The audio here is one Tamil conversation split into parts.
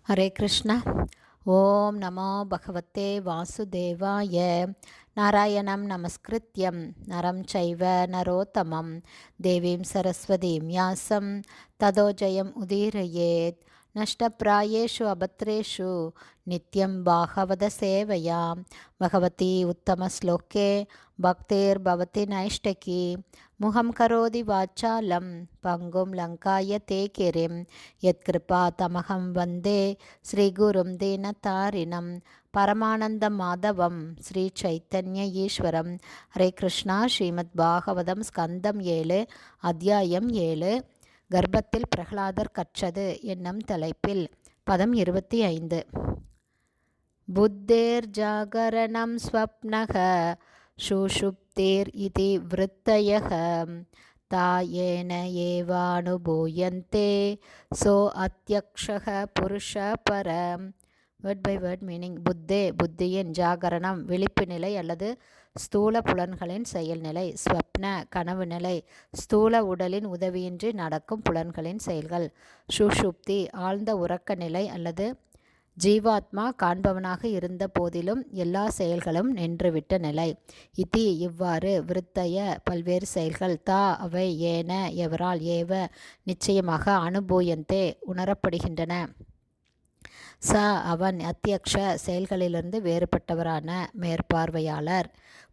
ஹரே கிருஷ்ணா. ஓம் நமோ பகவத்தே வாசுதேவாய. நாராயணம் நமஸ்கிருத்யம் நரம் சைவ நரோத்தமம் தேவீம் சரஸ்வதீம் யாசம் ததோ ஜெயம் உதீரயேத். நஷ்டப்பிராயேஷு அபத்ரேஷு நித்யம் பாகவத சேவையா பகவதி உத்தமஸ்லோகே பக்திர்பவதி நைஷ்டகி. முகம் கரோதி வாச்சாலம் பங்கும் லங்காய தே கிரிம் யத்கிருபா தமகம் வந்தே ஸ்ரீகுரும் தீனதாரிணம் பரமானந்த மாதவம் ஸ்ரீ சைத்தன்ய ஈஸ்வரம். ஹரே கிருஷ்ணா. ஸ்ரீமத் பாகவதம் ஸ்கந்தம் 7 அத்தியாயம் 7 கர்ப்பத்தில் பிரகலாதர் கற்றது என்னும் தலைப்பில் பதம் 25. புத்தேர் ஜாகரணம் ஸ்வப்னக சுஷுப்தேர் இதி விருத்தயக தாயேன ஏவானுபூயந்தே சோ அத்யக்ஷக புருஷ பரம். Word by word meaning. புத்தியின் ஜாகரணம் விழிப்பு நிலை அல்லது ஸ்தூல புலன்களின் செயல்நிலை. ஸ்வப்ன கனவு நிலை ஸ்தூல உடலின் உதவியின்றி நடக்கும் புலன்களின் செயல்கள். சுஷுப்தி ஆழ்ந்த உறக்க நிலை அல்லது ஜீவாத்மா காண்பவனாக இருந்த போதிலும் எல்லா செயல்களும் நின்றுவிட்ட நிலை. இதி இவ்வாறு, விருத்தய பல்வேறு செயல்கள், தா அவை, ஏன எவரால், ஏவ நிச்சயமாக, அனுபூயந்தே உணரப்படுகின்றன, ச அவன், அத்தியக்ஷ செயல்களிலிருந்து வேறுபட்டவரான மேற்பார்வையாளர்,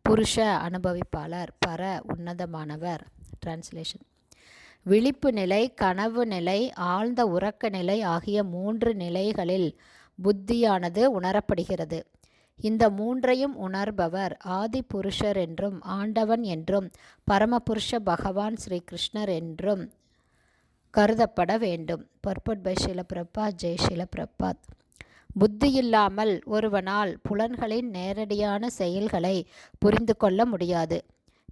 புருஷ அனுபவிப்பாளர், பர உன்னதமானவர். டிரான்ஸ்லேஷன். விழிப்பு நிலை, கனவு நிலை, ஆழ்ந்த உறக்க நிலை ஆகிய 3 நிலைகளில் புத்தியானது உணரப்படுகிறது. இந்த 3ஐயும் உணர்பவர் ஆதி புருஷர் என்றும் ஆண்டவன் என்றும் பரமபுருஷ பகவான் ஸ்ரீ கிருஷ்ணர் என்றும் கருதப்பட வேண்டும். Purport by Srila Prabhat. ஜெய் ஸ்ரீல பிரபாத். புத்தியில்லாமல் ஒருவனால் புலன்களின் நேரடியான செயல்களை புரிந்து கொள்ள முடியாது.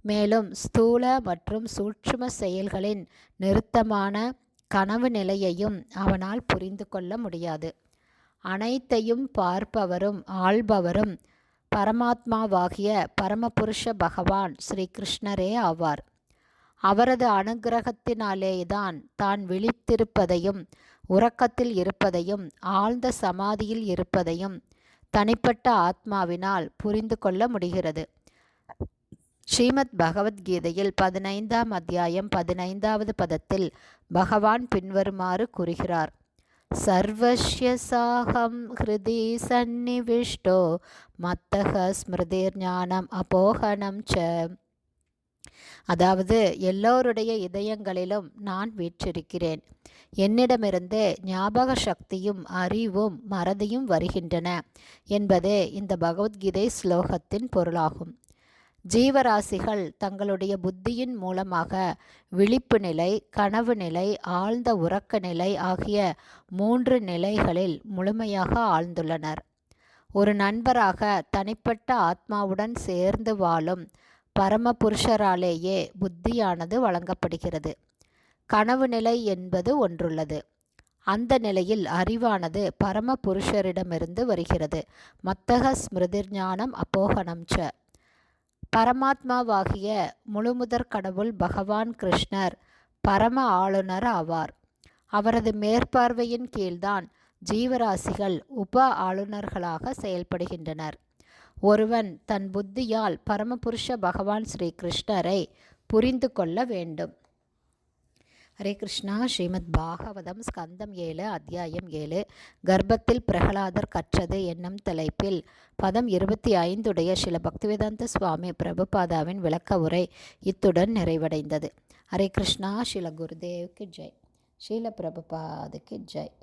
மேலும் ஸ்தூல மற்றும் சூட்சும செயல்களின் நிறுத்தமான கனவு நிலையையும் அவனால் புரிந்து கொள்ள முடியாது. அனைத்தையும் பார்ப்பவரும் ஆள்பவரும் பரமாத்மாவாகிய பரமபுருஷ பகவான் ஸ்ரீ கிருஷ்ணரே ஆவார். அவரது அனுக்கிரகத்தினாலேதான் தான் விழித்திருப்பதையும் உறக்கத்தில் இருப்பதையும் ஆழ்ந்த சமாதியில் இருப்பதையும் தனிப்பட்ட ஆத்மாவினால் புரிந்து கொள்ள முடிகிறது. ஸ்ரீமத் பகவத்கீதையில் 15ஆம் அத்தியாயம் 15வது பதத்தில் பகவான் பின்வருமாறு கூறுகிறார். சர்வஸ்ய சாகம் ஹிருதி சந்நிவிஷ்டோ மத்தக ஸ்மிருதிர் ஞானம் அபோகனம் ச. அதாவது, எல்லோருடைய இதயங்களிலும் நான் வீற்றிருக்கிறேன். என்னிடமிருந்து ஞாபக சக்தியும் அறிவும் மறதியும் வருகின்றன என்பதே இந்த பகவத்கீதை ஸ்லோகத்தின் பொருளாகும். ஜீவராசிகள் தங்களுடைய புத்தியின் மூலமாக விழிப்பு நிலை, கனவு நிலை, ஆழ்ந்த உறக்க நிலை ஆகிய 3 நிலைகளில் முழுமையாக ஆழ்ந்துள்ளனர். ஒரு நண்பராக தனிப்பட்ட ஆத்மாவுடன் சேர்ந்து வாழும் பரமபுருஷராலேயே புத்தியானது வழங்கப்படுகிறது. கனவு நிலை என்பது ஒன்றுள்ளது. அந்த நிலையில் அறிவானது பரமபுருஷரிடமிருந்து வருகிறது. மத்தக ஸ்மிருதிர் ஞானம் அபோகனம் ச. பரமாத்மாவாகிய முழுமுதற் கடவுள் பகவான் கிருஷ்ணர் பரம ஆளுநர் ஆவார். அவரது மேற்பார்வையின் கீழ்தான் ஜீவராசிகள் உப ஆளுநர்களாக செயல்படுகின்றனர். ஒருவன் தன் புத்தியால் பரமபுருஷ பகவான் ஸ்ரீ கிருஷ்ணரை புரிந்து கொள்ள வேண்டும். ஹரே கிருஷ்ணா. ஸ்ரீமத் பாகவதம் ஸ்கந்தம் 7 அத்தியாயம் 7 கர்ப்பத்தில் பிரகலாதர் கற்றது என்னும் தலைப்பில் பதம் 25 ஸ்ரீல பக்திவேதாந்த சுவாமி பிரபுபாதாவின் விளக்க உரை இத்துடன் நிறைவடைந்தது. ஹரே கிருஷ்ணா. ஸ்ரீல குருதேவுக்கு ஜெய். ஸ்ரீல பிரபுபாதுக்கு ஜெய்.